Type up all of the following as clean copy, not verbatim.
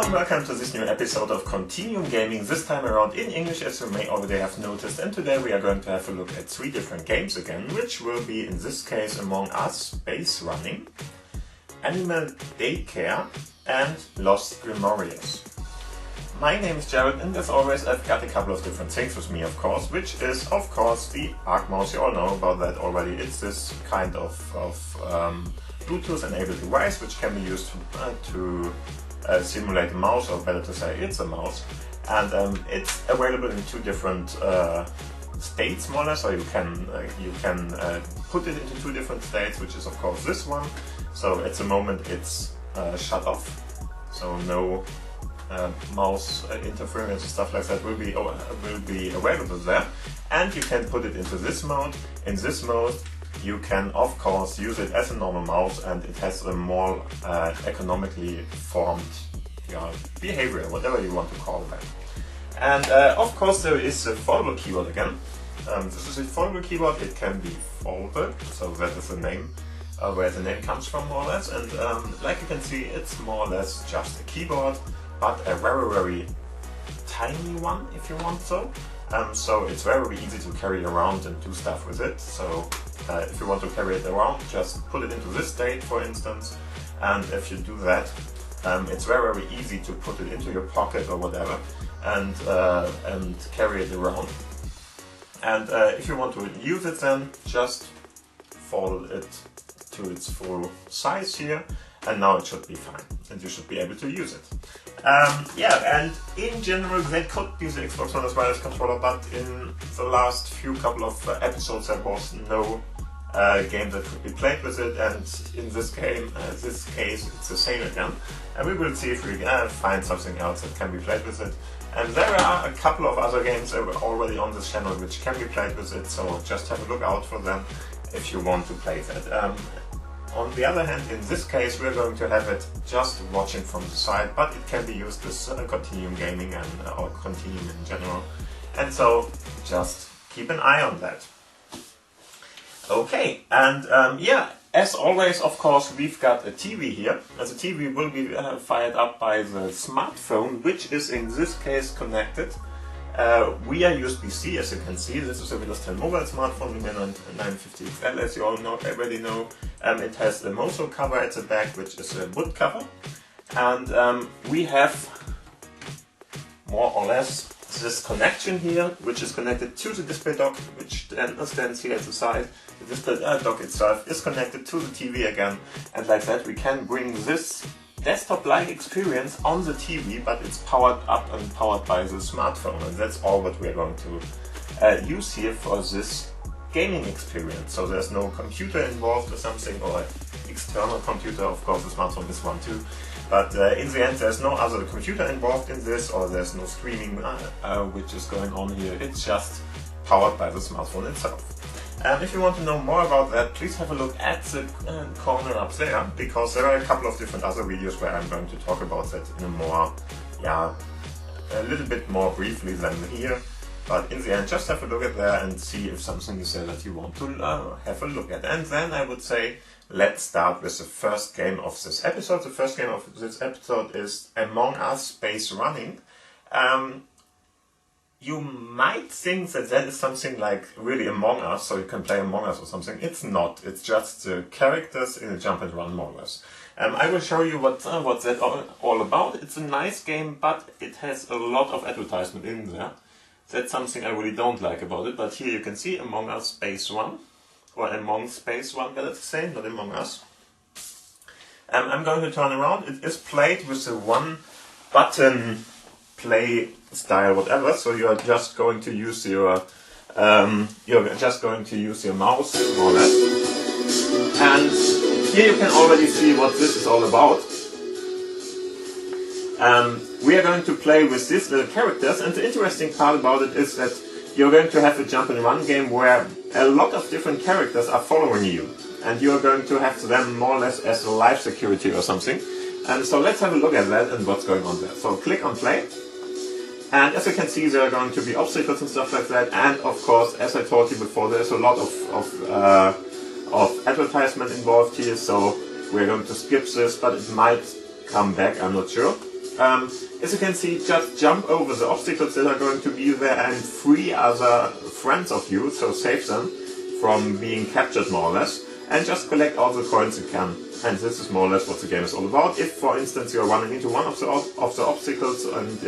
warm welcome to this new episode of Continuum Gaming, this time around in English as you may already have noticed, and today we are going to have a look at 3 different games again, which will be in this case Among Us, Base Running, Animal Daycare and Lost Grimoires. My name is Jared and as always I've got a couple of different things with me of course, which is of course the Arc Mouse. You all know about that already. It's this kind of Bluetooth enabled device which can be used to simulate a mouse, or better to say it's a mouse, and it's available in 2 different states more or less, so you can put it into 2 different states, which is of course this one. So at the moment it's shut off, so no mouse interference and stuff like that will be available there, and you can put it into this mode. In this mode you can of course use it as a normal mouse, and it has a more economically formed behavior, whatever you want to call that. And of course there is a foldable keyboard again. This is a foldable keyboard. It can be folded, so that is the name where the name comes from more or less, and like you can see it's more or less just a keyboard, but a very tiny one if you want so. So it's very easy to carry around and do stuff with it. So if you want to carry it around, just put it into this state for instance, and if you do that, it's very easy to put it into your pocket or whatever and carry it around. And if you want to use it then just fold it to its full size here, and now it should be fine and you should be able to use it. And in general they could use the Xbox One as wireless controller, but in the last couple of episodes there was no game that could be played with it, and in this case it's the same again, and we will see if we find something else that can be played with it. And there are a couple of other games already on this channel which can be played with it, so just have a look out for them if you want to play that. On the other hand, in this case we're going to have it just watching from the side, but it can be used with Continuum Gaming and or Continuum in general, and so just keep an eye on that. Okay, and as always of course we've got a TV here, and the TV will be fired up by the smartphone, which is in this case connected via USB-C. As you can see, this is a Windows 10 mobile smartphone, Lumia 950 XL, as you all already know. It has the Mozo cover at the back, which is a wood cover, and we have more or less this connection here, which is connected to the display dock, which then stands here at the side. The display dock itself is connected to the TV again, and like that we can bring this desktop-like experience on the TV, but it's powered up and powered by the smartphone, and that's all what we're going to use here for this gaming experience. So there's no computer involved or something, or external computer. Of course the smartphone is one too, but in the end there's no other computer involved in this, or there's no streaming which is going on here. It's just powered by the smartphone itself. And if you want to know more about that, please have a look at the corner up there, because there are a couple of different other videos where I'm going to talk about that in a more, a little bit more briefly than here. But in the end, just have a look at there and see if something is there that you want to have a look at. And then I would say, let's start with the first game of this episode. The first game of this episode is Among Us, Base Running. You might think that that is something like really Among Us, so you can play Among Us or something. It's not. It's just the characters in a jump and run more or less. I will show you what's that all about. It's a nice game, but it has a lot of advertisement in there. That's something I really don't like about it. But here you can see Among Us Space 1, or Among Space 1, better to say, not Among Us. I'm going to turn around. It is played with the one button play style, whatever. So you are just going to use your mouse more or less. And here you can already see what this is all about. We are going to play with these little characters, and the interesting part about it is that you're going to have a jump and run game where a lot of different characters are following you, and you're going to have them more or less as a life security or something. And so let's have a look at that and what's going on there. So click on play, and as you can see there are going to be obstacles and stuff like that, and of course, as I told you before, there's a lot of advertisement involved here, so we're going to skip this, but it might come back, I'm not sure. As you can see, just jump over the obstacles that are going to be there and free other friends of you, so save them from being captured more or less, and just collect all the coins you can. And this is more or less what the game is all about. If, for instance, you are running into one of the obstacles, and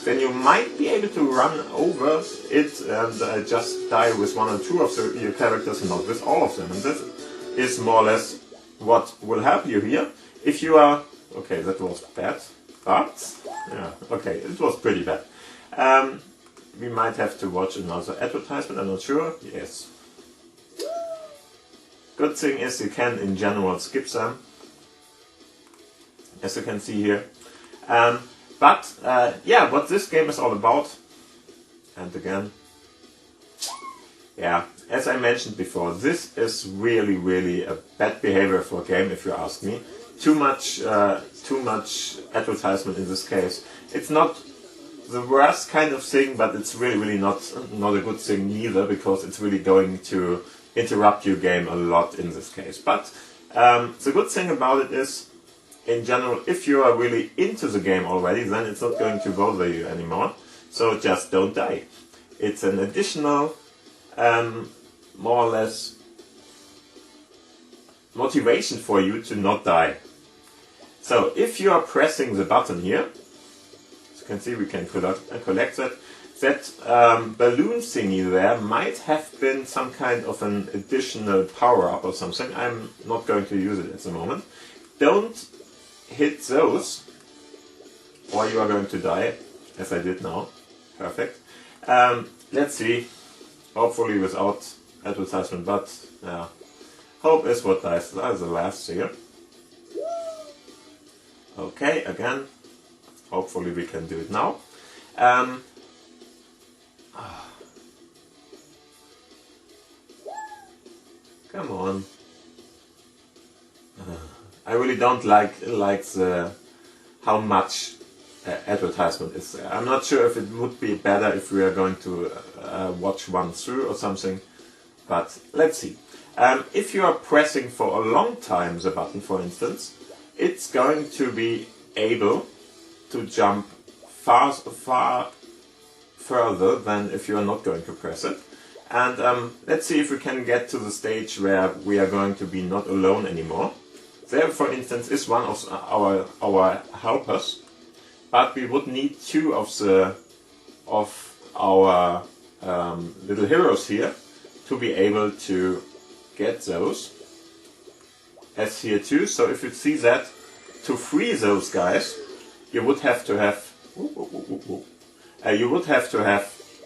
then you might be able to run over it and just die with one or two of your characters and not with all of them. And this is more or less what will help you here. If you are... Okay, that was bad. But... yeah, okay, it was pretty bad. We might have to watch another advertisement, I'm not sure. Yes. Good thing is you can in general skip them, as you can see here. Yeah, what this game is all about, and again, yeah, as I mentioned before, this is really a bad behavior for a game, if you ask me. Too much advertisement in this case. It's not the worst kind of thing, but it's really not a good thing neither, because it's really going to interrupt your game a lot in this case. But the good thing about it is, in general, if you are really into the game already, then it's not going to bother you anymore. So just don't die. It's an additional, more or less, motivation for you to not die. So if you are pressing the button here, as you can see, we can collect that. That balloon thingy there might have been some kind of an additional power-up or something. I'm not going to use it at the moment. Don't hit those, or you are going to die, as I did now. Perfect. Let's see. Hopefully without advertisement, but hope is what dies. That is the last here. Okay, again. Hopefully we can do it now. Come on. I really don't like how much advertisement is there. I'm not sure if it would be better if we are going to watch one through or something, but let's see. If you are pressing for a long time the button, for instance, it's going to be able to jump far further than if you are not going to press it. And let's see if we can get to the stage where we are going to be not alone anymore. There, for instance, is one of our helpers, but we would need two of our little heroes here to be able to get those, as here too. So if you see that, to free those guys, you would have to have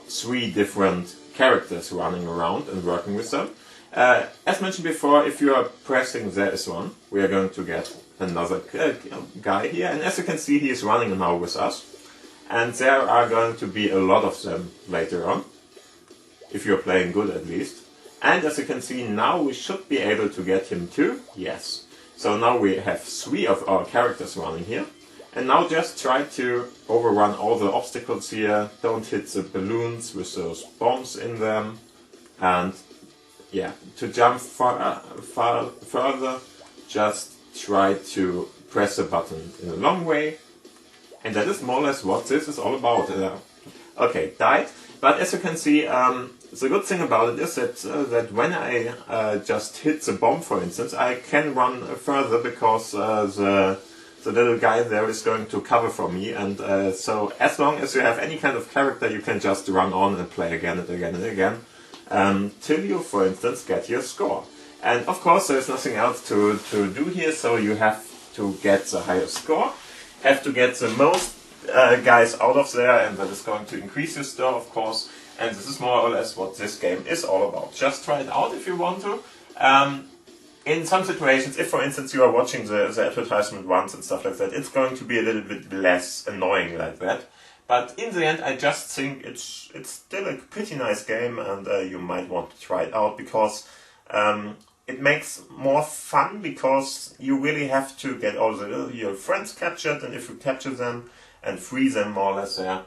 three different characters running around and working with them. As mentioned before, if you are pressing there is one, we are going to get another guy here, and as you can see, he is running now with us, and there are going to be a lot of them later on, if you're playing good at least. And as you can see, now we should be able to get him too. Yes. So now we have three of our characters running here. And now just try to overrun all the obstacles here. Don't hit the balloons with those bombs in them. And yeah, to jump further, just try to press the button in a long way. And that is more or less what this is all about. Okay, died. But as you can see, the good thing about it is that when I just hit the bomb, for instance, I can run further because the little guy there is going to cover for me, and so as long as you have any kind of character, you can just run on and play again and again and again, till you, for instance, get your score. And of course there's nothing else to do here, so you have to get the highest score, have to get the most guys out of there, and that is going to increase your score, of course. And this is more or less what this game is all about. Just try it out if you want to. In some situations, if for instance you are watching the advertisement once and stuff like that, it's going to be a little bit less annoying like that. But in the end, I just think it's still a pretty nice game, and you might want to try it out, because it makes more fun, because you really have to get all your friends captured, and if you capture them and free them more or less there,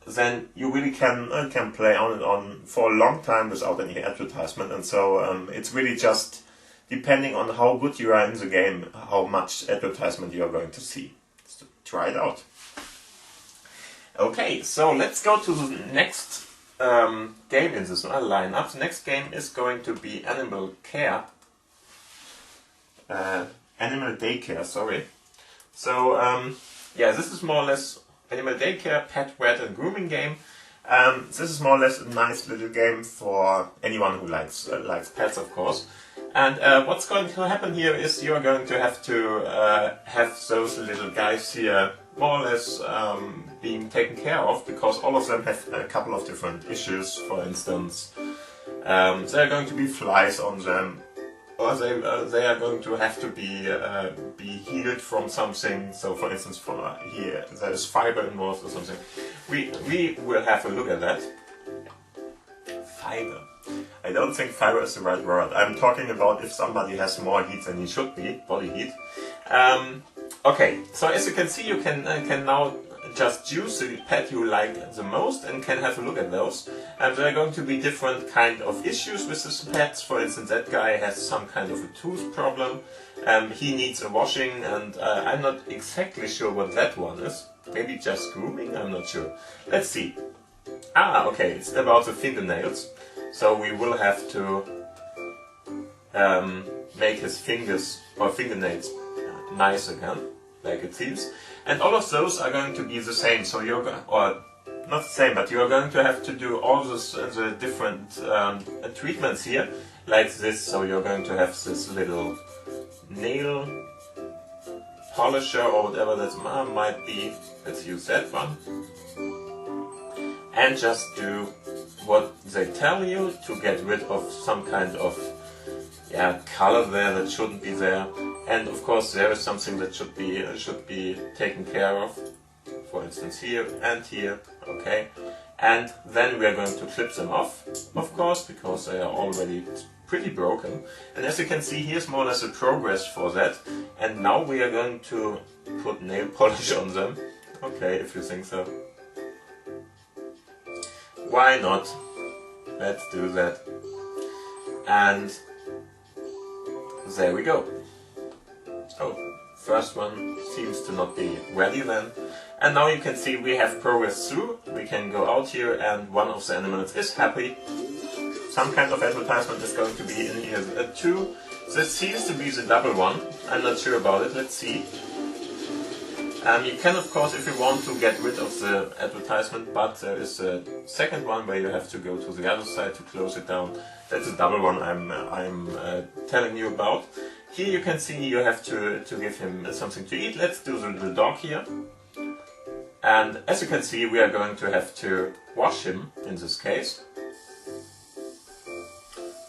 then you really can play on and on for a long time without any advertisement. And so it's really just depending on how good you are in the game, how much advertisement you are going to see. try it out. Okay, so let's go to the next game in this lineup. The next game is going to be Animal Daycare, sorry. So, yeah, this is more or less Animal Daycare, pet, wet and grooming game. This is more or less a nice little game for anyone who likes pets, of course. And what's going to happen here is you're going to have those little guys here more or less being taken care of, because all of them have a couple of different issues. For instance, there are going to be flies on them, or they are going to have to be healed from something. So, for instance, here there is fiber involved or something. We will have a look at that. Fiber. I don't think fiber is the right word. I'm talking about if somebody has more heat than he should be, body heat. Okay, so as you can see, you can now just choose the pet you like the most and can have a look at those. And there are going to be different kind of issues with this pets. For instance, that guy has some kind of a tooth problem. He needs a washing, and I'm not exactly sure what that one is. Maybe just grooming? I'm not sure. Let's see. Ah, okay, it's about the fingernails. So we will have to make his fingers or fingernails nice again, like it seems. And all of those are going to be the same. So you're or not the same, but you're going to have to do all the different treatments here, like this. So you're going to have this little nail polisher or whatever that might be. Let's use that one. And just do what they tell you to get rid of some kind of color there that shouldn't be there. And of course there is something that should be taken care of. For instance, here and here, okay. And then we are going to clip them off, of course, because they are already pretty broken. And as you can see, here's more or less a progress for that. And now we are going to put nail polish on them. Okay, if you think so. Why not? Let's do that. And there we go. Oh, first one seems to not be ready then. And now you can see we have progressed through. We can go out here and one of the animals is happy. Some kind of advertisement is going to be in here too. This seems to be the double one. I'm not sure about it. Let's see. You can, of course, if you want to get rid of the advertisement, but there is a second one where you have to go to the other side to close it down. That's the double one I'm telling you about. Here you can see you have to give him something to eat. Let's do the little dog here. And as you can see, we are going to have to wash him in this case.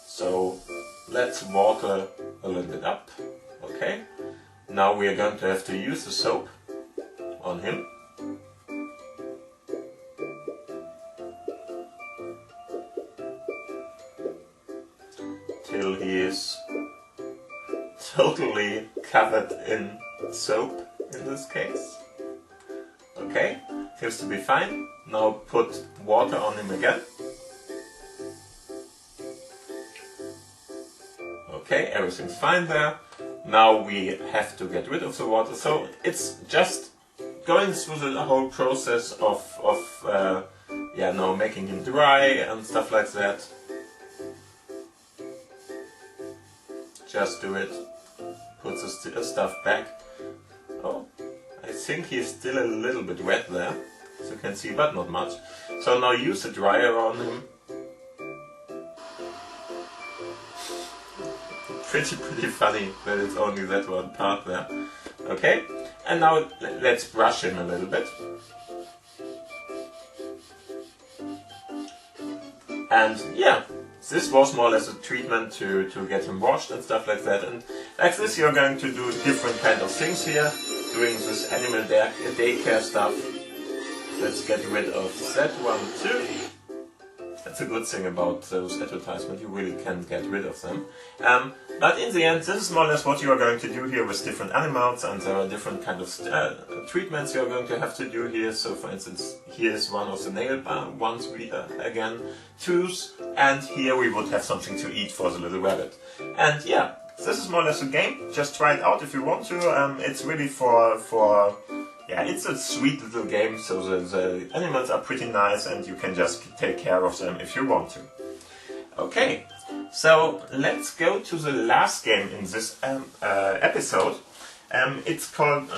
So let's water a little bit up. Okay. Now we are going to have to use the soap on him. Till he is totally covered in soap in this case. Okay, seems to be fine. Now put water on him again. Okay, everything's fine there. Now we have to get rid of the water. So it's just going through the whole process of making him dry and stuff like that. Just do it. Put the stuff back. Oh, I think he's still a little bit wet there, as you can see, but not much. So now use the dryer on him. Pretty funny that it's only that one part there. Okay, and now let's brush him a little bit. And yeah, this was more or less a treatment to get him washed and stuff like that. And like this you're going to do different kind of things here, doing this animal daycare stuff. Let's get rid of that one too. That's a good thing about those advertisements, you really can get rid of them. But in the end, this is more or less what you are going to do here with different animals, and there are different kind of treatments you are going to have to do here. So for instance, here's one of the nail ones we again choose, and here we would have something to eat for the little rabbit. And yeah, this is more or less a game. Just try it out if you want to. It's really for yeah, it's a sweet little game, so the animals are pretty nice and you can just take care of them if you want to. Okay, so let's go to the last game in this episode. It's called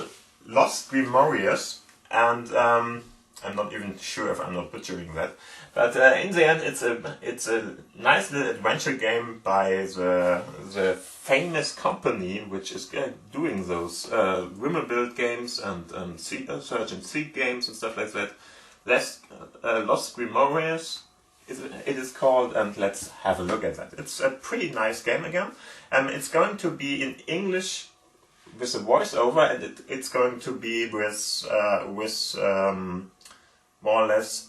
Lost Grimoires, and I'm not even sure if I'm not butchering that. But in the end, it's a nice little adventure game by the famous company which is doing those Wimmelbild games and search and seek games and stuff like that. Lost Grimoires it is called, and let's have a look at that. It's a pretty nice game again. It's going to be in English with a voiceover, and it's going to be with more or less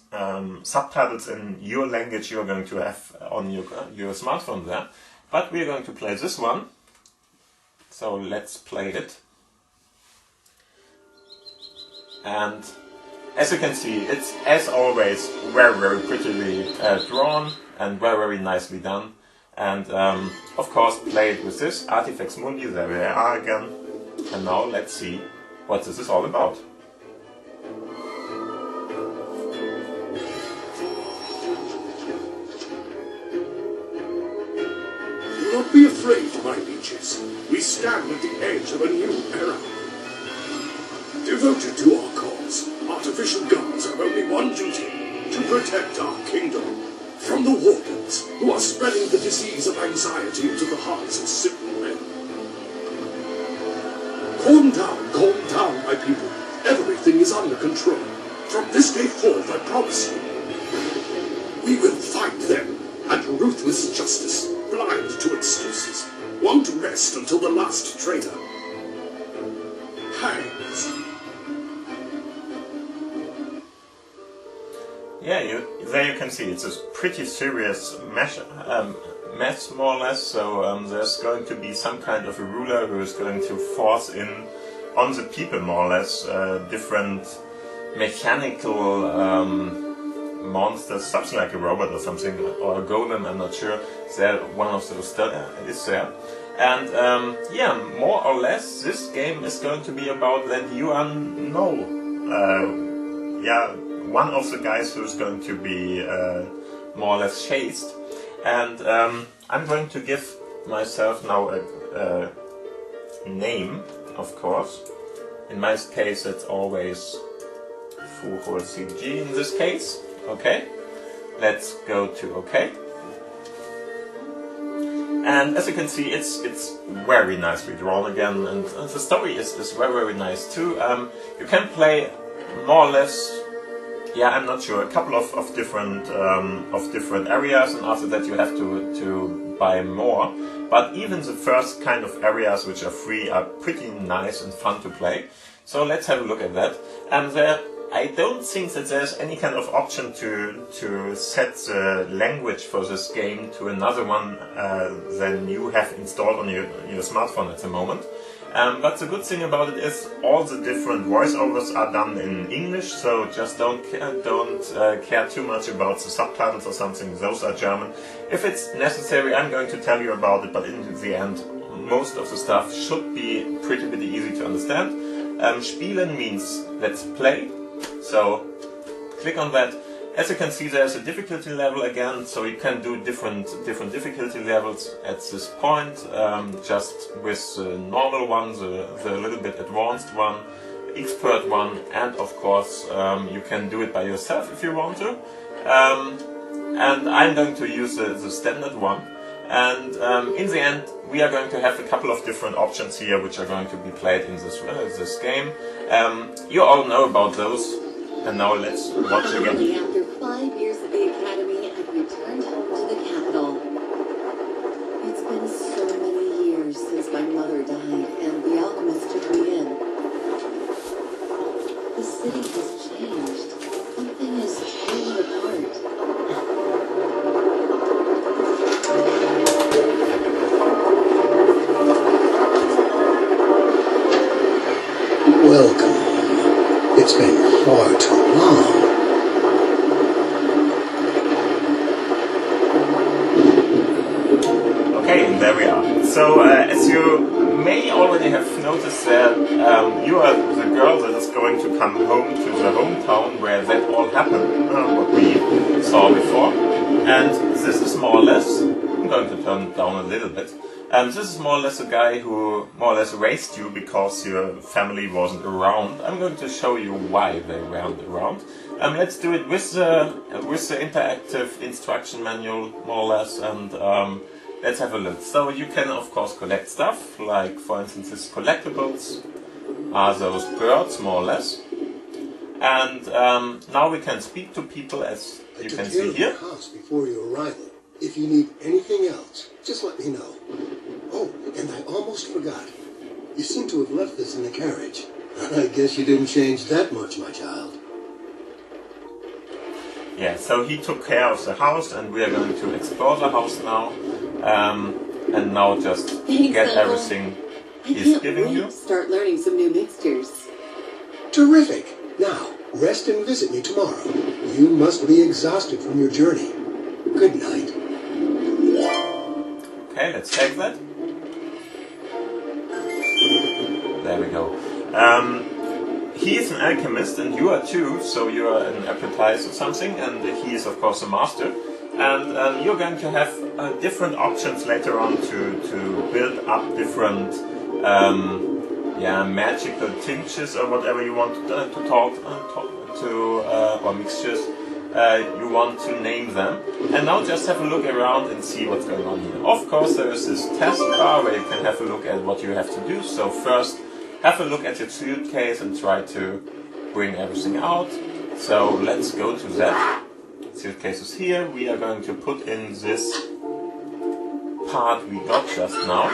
subtitles in your language you're going to have on your smartphone there. But we're going to play this one, so let's play it. And as you can see, it's as always very, very prettily drawn and very, very nicely done. And of course play it with this Artifacts Mundi, there we are again. And now let's see what this is all about. Do not be afraid, my leeches. We stand at the edge of a new era. Devoted to our cause, artificial guards have only one duty: to protect our kingdom from the wardens who are spreading the disease of anxiety into the hearts of simple men. Calm down, my people. Everything is under control. From this day forth, I promise you, we will fight them and ruthless justice, blind to excuses, won't rest until the last traitor hangs. Yeah, there you can see it's a pretty serious mess more or less. So there's going to be some kind of a ruler who is going to force in on the people more or less different mechanical monsters, something like a robot or something, or a golem, I'm not sure. There, one of those is there. And yeah, more or less this game is going to be about that you one of the guys who's going to be more or less chased. And I'm going to give myself now a name, of course. In my case it's always CG in this case. Okay, let's go to OK. And as you can see, it's very nicely drawn again, and the story is very, very nice too. You can play more or less, yeah, I'm not sure, a couple of different areas, and after that you have to buy more. But even the first kind of areas which are free are pretty nice and fun to play. So let's have a look at that. And there, I don't think that there's any kind of option to set the language for this game to another one than you have installed on your smartphone at the moment. But the good thing about it is all the different voiceovers are done in English, so just don't care too much about the subtitles or something. Those are German. If it's necessary, I'm going to tell you about it, but in the end, most of the stuff should be pretty easy to understand. Spielen means let's play, so click on that. As you can see, there's a difficulty level again, so you can do different difficulty levels at this point, just with the normal one, the little bit advanced one, expert one, and of course you can do it by yourself if you want to. And I'm going to use the standard one. And in the end, we are going to have a couple of different options here, which are going to be played in this game. You all know about those, and now let's watch again. After 5 years at the academy, I've returned home to the capital. It's been so many years since my mother died, and the alchemist took me in. The city has changed. Something is falling apart. Welcome. It's been far too long. Okay, and there we are. So as you may already have noticed that you are the girl that is going to come home to the hometown where that all happened, what we saw before. And this is more or less, I'm going to turn it down a little bit, this is more or less a guy who more or less raised you because your family wasn't around. I'm going to show you why they weren't around. Let's do it with the interactive instruction manual, more or less, and let's have a look. So you can of course collect stuff, like for instance these collectibles are those birds, more or less. And now we can speak to people, as you can see here. I took care of the house before your arrival. If you need anything else, just let me know. Oh, and I almost forgot. You seem to have left this in the carriage. I guess you didn't change that much, my child. Yeah, so he took care of the house, and we are going to explore the house now. And now just get everything he's giving you. Start learning some new mixtures. Terrific! Now, rest and visit me tomorrow. You must be exhausted from your journey. Good night. Okay, let's take that. There we go. He is an alchemist and you are too, so you are an apprentice or something, and he is of course a master. And you're going to have different options later on to build up different magical tinctures or whatever you want to or mixtures. You want to name them. And now just have a look around and see what's going on here. Of course there is this task bar where you can have a look at what you have to do. So first have a look at your suitcase and try to bring everything out. So let's go to that. Suitcase is here. We are going to put in this part we got just now.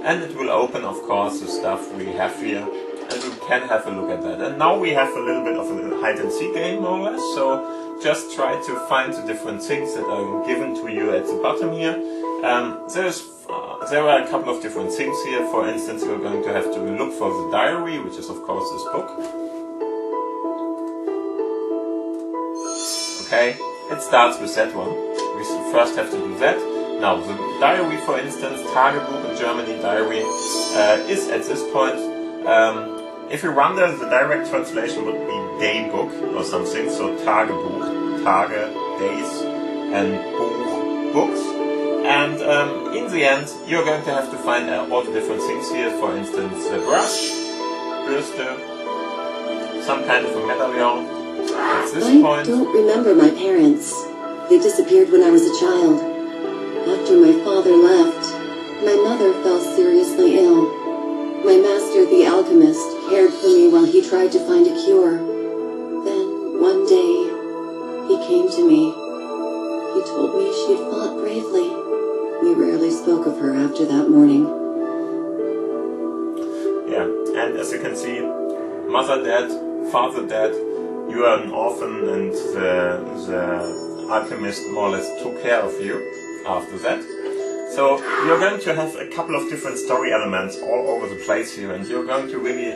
And it will open of course the stuff we have here. And we can have a look at that. And now we have a little bit of a hide and seek game more or less. So just try to find the different things that are given to you at the bottom here. There are a couple of different things here. For instance, you're going to have to look for the diary, which is of course this book. Okay, it starts with that one. We first have to do that. Now, the diary, for instance, Tagebuch in Germany, diary, is at this point, if you wonder, the direct translation would be day book or something. So Tagebuch, Tage, days, and Buch, books. And in the end, you're going to have to find all the different things here. For instance, a brush, Bürste, some kind of a medallion. At this point, I don't remember my parents. They disappeared when I was a child. After my father left, my mother fell seriously ill. My master, the alchemist, cared for me while he tried to find a cure. Then, one day, he came to me. He told me she had fought bravely. We rarely spoke of her after that morning. Yeah, and as you can see, mother dead, father dead, you are an orphan, and the alchemist more or less took care of you after that. So you're going to have a couple of different story elements all over the place here, and you're going to really,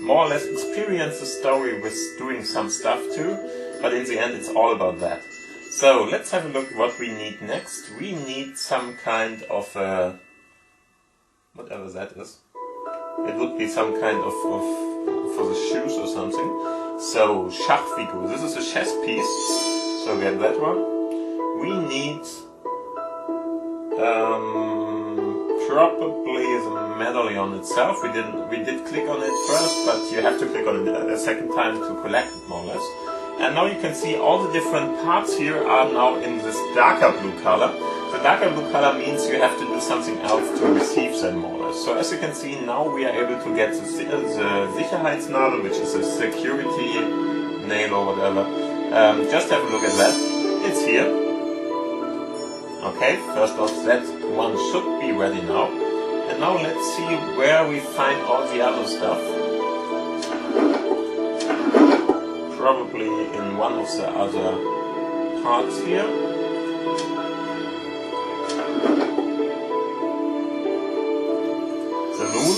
more or less experience the story with doing some stuff too, but in the end it's all about that. So let's have a look what we need next. We need some kind of whatever that is. It would be some kind of for the shoes or something. So Schachfigur. This is a chess piece. So get that one. We need probably the medallion itself. We did click on it first, but you have to click on it a second time to collect it more or less. And now you can see all the different parts here are now in this darker blue color. The darker blue color means you have to do something else to receive them more or less. So as you can see, now we are able to get the Sicherheitsnadel, which is a security nail or whatever. Just have a look at that. It's here. Okay, first off, that one should be ready now. And now let's see where we find all the other stuff. Probably in one of the other parts here. The moon.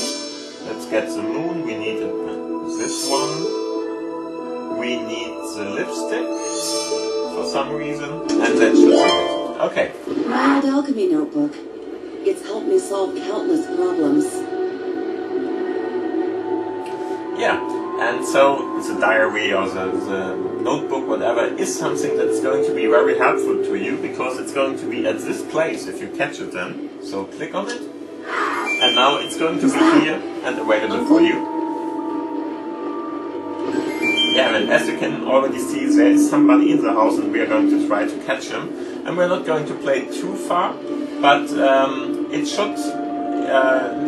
Let's get the moon. We need this one. We need the lipstick for some reason. And that should be it. Okay. My old alchemy notebook. It's helped me solve countless problems. Yeah, and so the diary or the notebook, whatever, is something that's going to be very helpful to you because it's going to be at this place if you catch it then. So click on it, and now it's going to be here and available for you. Yeah, and as you can already see, there is somebody in the house and we are going to try to catch him. And we're not going to play too far, but it should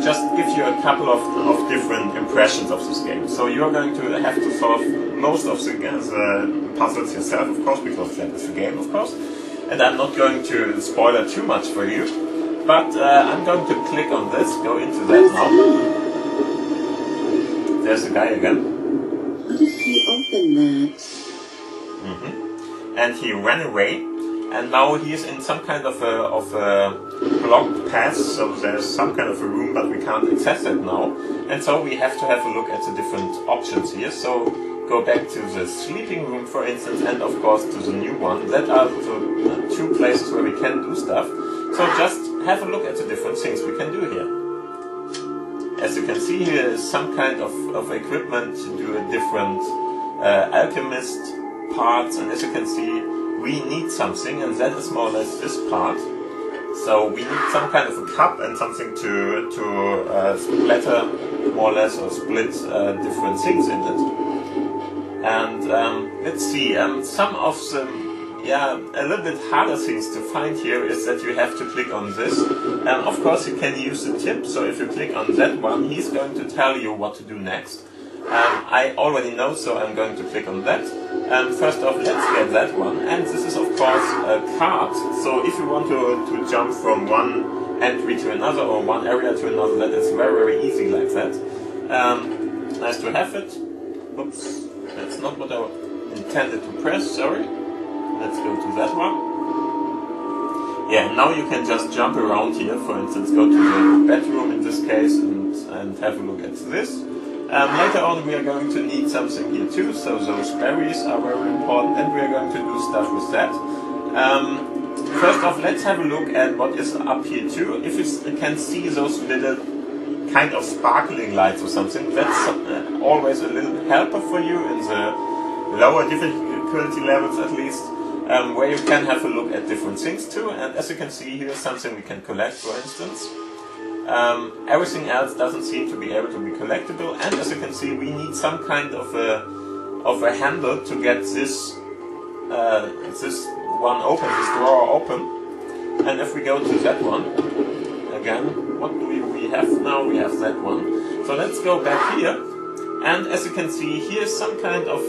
just give you a couple of different impressions of this game. So you're going to have to solve most of the puzzles yourself, of course, because that is the game, of course. And I'm not going to spoil it too much for you, but I'm going to click on this, go into that now. There's the guy again. How did he open that? And he ran away, and now he is in some kind of a blocked path, so there's some kind of a room, but we can't access it now. And so we have to have a look at the different options here. So go back to the sleeping room, for instance, and of course to the new one. That are the two places where we can do stuff. So just have a look at the different things we can do here. As you can see, here is some kind of equipment to do a different alchemist parts, and as you can see, we need something, and that is more or less this part. So we need some kind of a cup and something to splatter more or less or split different things in it. And let's see, some of the a little bit harder things to find here is that you have to click on this. Of course you can use the tip, so if you click on that one, he's going to tell you what to do next. I already know, so I'm going to click on that. First off, let's get that one, and this is of course a card. So if you want to jump from one entry to another or one area to another, that is very, very easy like that. Nice to have it. Oops, that's not what I intended to press, sorry. Let's go to that one. Yeah, now you can just jump around here, for instance, go to the bedroom in this case and have a look at this. Later on we are going to need something here too, so those berries are very important and we are going to do stuff with that. First off, let's have a look at what is up here too. If you can see those little kind of sparkling lights or something, that's always a little helper for you in the lower difficulty levels at least. Where you can have a look at different things too, and as you can see, here's something we can collect, for instance. Everything else doesn't seem to be able to be collectible, and as you can see, we need some kind of a handle to get this this one open, this drawer open. And if we go to that one again, what do we have now? We have that one. So let's go back here, and as you can see, here's some kind of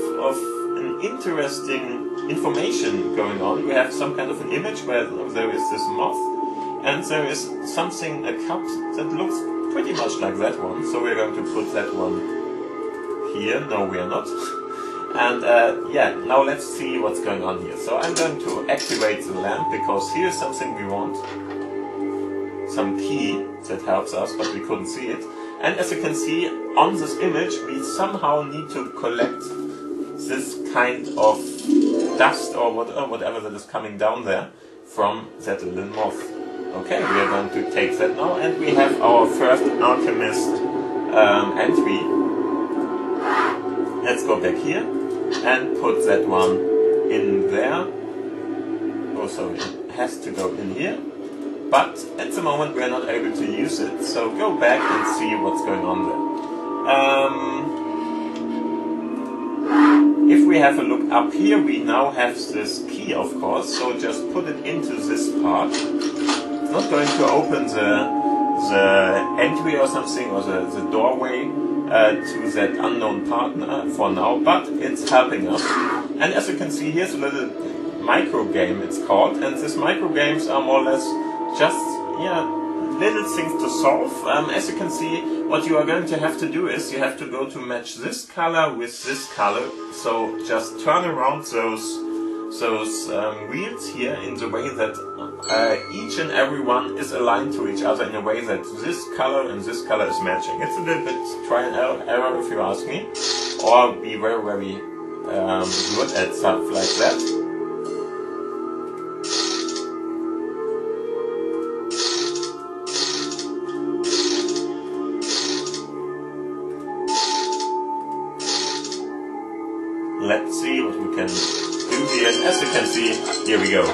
an interesting information going on. We have some kind of an image where there is this moth, and there is something, a cup that looks pretty much like that one. So we're going to put that one here. No, we are not. And now let's see what's going on here. So I'm going to activate the lamp because here's something we want. Some key that helps us, but we couldn't see it. And as you can see on this image, we somehow need to collect this kind of dust or whatever that is coming down there from that little moth. Okay, we are going to take that now, and we have our first alchemist entry. Let's go back here and put that one in there. Oh, sorry, it has to go in here. But at the moment we are not able to use it, so go back and see what's going on there. If we have a look up here, we now have this key, of course, so just put it into this part. It's not going to open the entry or something, or the doorway to that unknown partner for now, but it's helping us. And as you can see, here's a little micro game, it's called, and these micro games are more or less just little things to solve. As you can see, what you are going to have to do is you have to go to match this color with this color. So just turn around those wheels here in the way that each and every one is aligned to each other in a way that this color and this color is matching. It's a little bit try and error if you ask me, or be very, very good at stuff like that. let's see what we can do here. As you can see, here we go.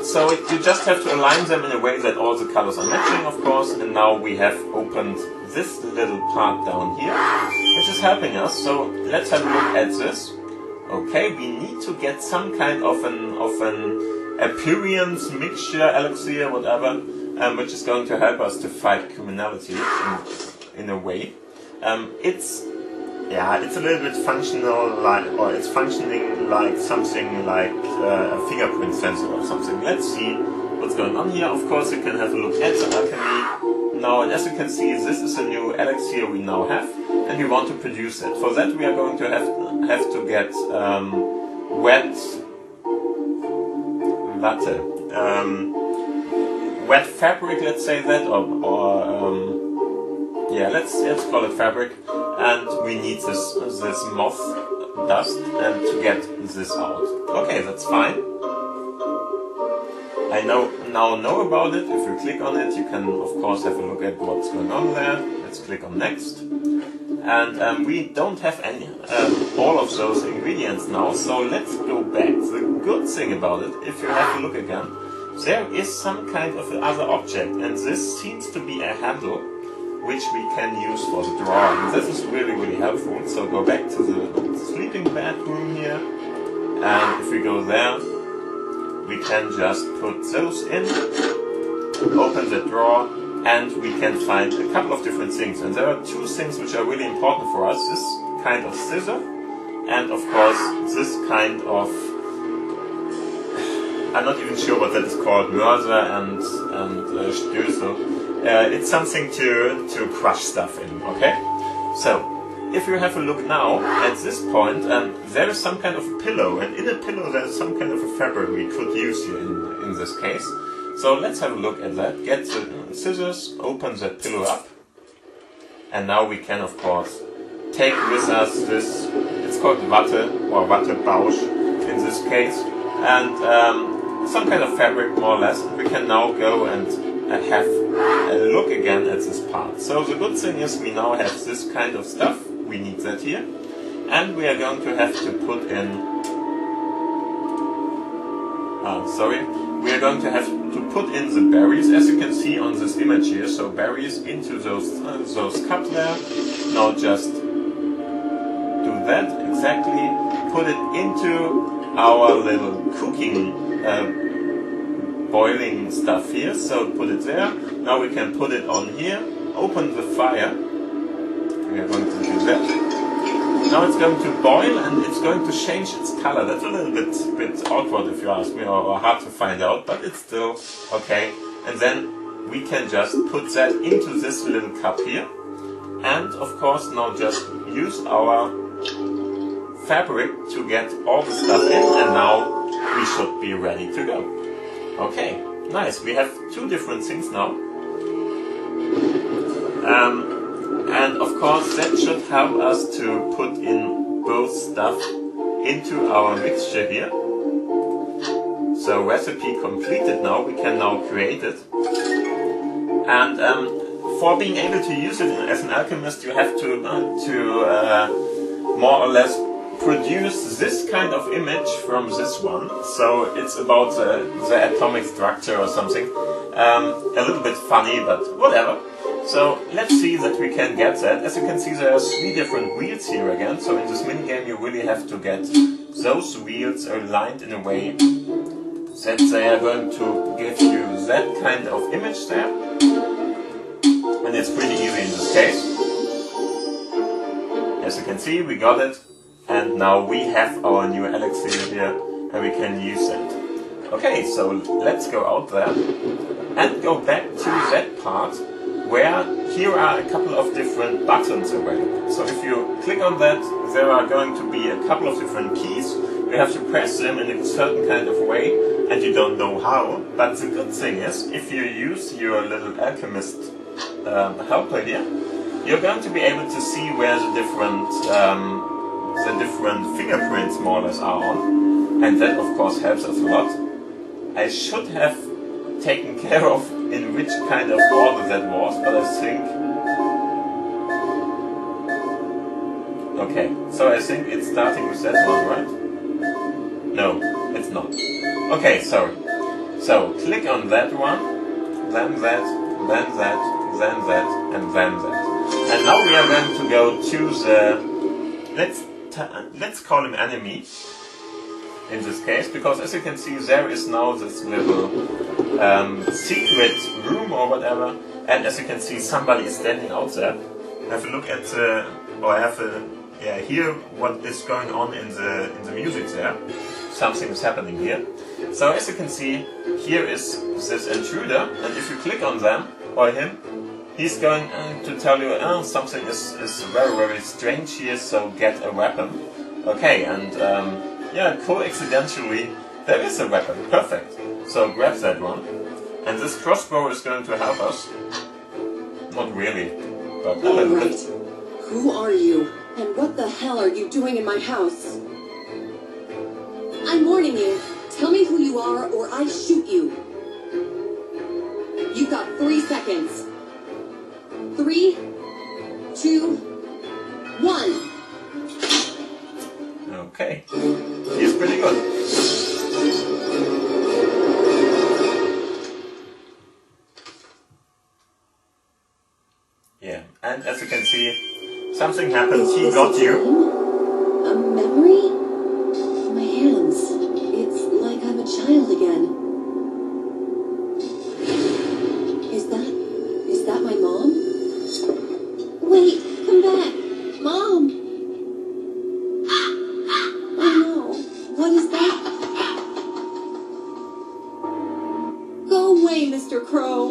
So you just have to align them in a way that all the colors are matching, of course, and now we have opened this little part down here, which is helping us. So let's have a look at this. Okay, we need to get some kind of an appearance mixture, elixir, whatever, which is going to help us to fight criminality in a way. It's a little bit functional, or it's functioning like something like a fingerprint sensor or something. Let's see what's going on here. Of course, you can have a look at the alchemy now, and as you can see, this is a new elixir we now have, and we want to produce it. For that, we are going to have to get wet fabric, let's say that, let's call it fabric, and we need this moth dust and to get this out. Okay, that's fine. I now know about it. If you click on it, you can of course have a look at what's going on there. Let's click on next, and we don't have all of those ingredients now. So let's go back. The good thing about it, if you have a look again, there is some kind of other object, and this seems to be a handle which we can use for the drawer. And this is really helpful. So go back to the sleeping bedroom here, and if we go there, we can just put those in, open the drawer, and we can find a couple of different things. And there are two things which are really important for us. This kind of scissor, and of course this kind of, I'm not even sure what that is called, Mörser and Stößel. It's something to crush stuff in, okay? So, if you have a look now at this point, there is some kind of a pillow, and in a pillow there is some kind of a fabric we could use here in this case. So let's have a look at that. Get the scissors, open that pillow up, and now we can of course take with us this, it's called Watte or Wattebausch in this case, and some kind of fabric more or less, and we can now go and have a look again at this part. So the good thing is we now have this kind of stuff. We need that here, and we are going to have to put in, we are going to have to put in the berries, as you can see on this image here. So berries into those cups there. Now just do that exactly, put it into our little cooking boiling stuff here, so put it there. Now we can put it on here, open the fire. We are going to do that. Now it's going to boil and it's going to change its color. That's a little bit awkward if you ask me, or hard to find out, but it's still okay. And then we can just put that into this little cup here. And of course now just use our fabric to get all the stuff in, and now we should be ready to go. Okay, nice. We have two different things now. And of course that should help us to put in both stuff into our mixture here. So recipe completed now, we can now create it. And for being able to use it as an alchemist, you have to more or less produce this kind of image from this one. So it's about the atomic structure or something. A little bit funny, but whatever. So let's see that we can get that. As you can see, there are 3 different wheels here again. So in this minigame you really have to get those wheels aligned in a way that they are going to give you that kind of image there. And it's pretty easy in this case. As you can see, we got it. And now we have our new elixir here, and we can use it. Okay, so let's go out there and go back to that part where here are a couple of different buttons available. So if you click on that, there are going to be a couple of different keys. You have to press them in a certain kind of way, and you don't know how. But the good thing is, if you use your little alchemist helper here, you're going to be able to see where the different fingerprints more or less are on, and that of course helps us a lot. I should have taken care of in which kind of order that was, but I think Okay, so I think it's starting with that one, right? No, it's not. Okay, sorry. So click on that one, then that, then that, then that, and then that. And now we are going to go to the, let's call him enemy in this case, because as you can see there is now this little secret room or whatever, and as you can see somebody is standing out there. Have a look at hear what is going on in the music there. Something is happening here. So as you can see, here is this intruder, and if you click on them or him, he's going to tell you, something is very, very strange here, so get a weapon. Okay, and coincidentally, there is a weapon. Perfect. So grab that one. And this crossbow is going to help us. Not really, but a little bit. Who are you? And what the hell are you doing in my house? I'm warning you. Tell me who you are or I shoot you. You've got 3 seconds. 3, 2, 1. Okay. He's pretty good. Yeah, and as you can see, something happened. He got you. A memory? My hands. It's like I'm a child again. Is that my mom? Wait, come back. Mom! Oh no, what is that? Go away, Mr. Crow. I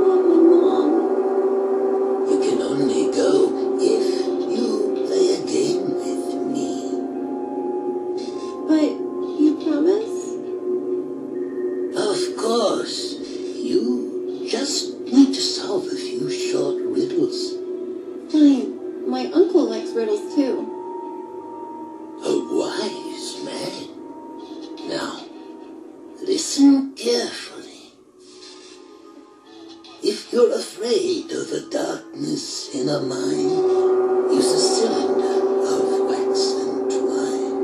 want my mom. You can only go if you play a game with me. But you promise? Of course. You just need to solve a few short riddles. Fine. My uncle likes riddles too. A wise man. Now, listen carefully. If you're afraid of the darkness in a mine, use a cylinder of wax and twine.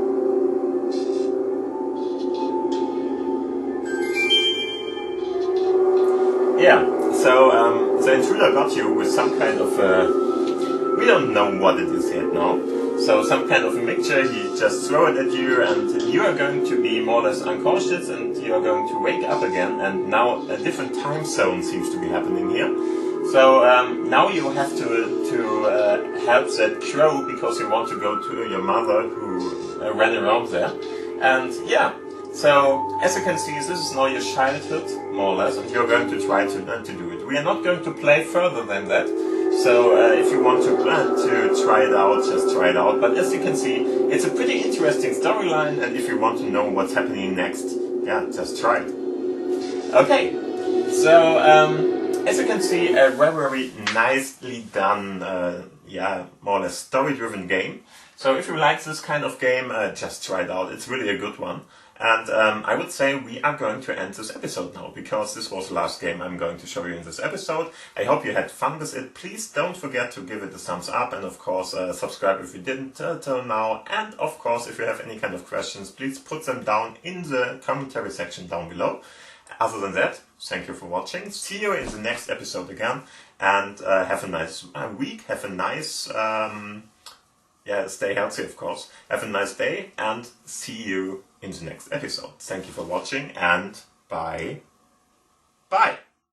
Yeah, so the intruder got you with some kind of we don't know what it is yet now. So some kind of a mixture, he just throw it at you and you are going to be more or less unconscious and you are going to wake up again, and now a different time zone seems to be happening here. So now you have to help that crow because you want to go to your mother who ran around there. And yeah, so as you can see, this is now your childhood, more or less, and you're going to try to do it. We are not going to play further than that. So if you want to try it out, just try it out. But as you can see, it's a pretty interesting storyline, and if you want to know what's happening next, yeah, just try it. Okay, so as you can see, a very, very nicely done, more or less story-driven game. So if you like this kind of game, just try it out. It's really a good one. And I would say we are going to end this episode now, because this was the last game I'm going to show you in this episode. I hope you had fun with it. Please don't forget to give it a thumbs up, and of course subscribe if you didn't till now. And of course, if you have any kind of questions, please put them down in the commentary section down below. Other than that, thank you for watching. See you in the next episode again, and have a nice week. Have a nice... stay healthy, of course. Have a nice day, and see you in the next episode. Thank you for watching, and bye. Bye.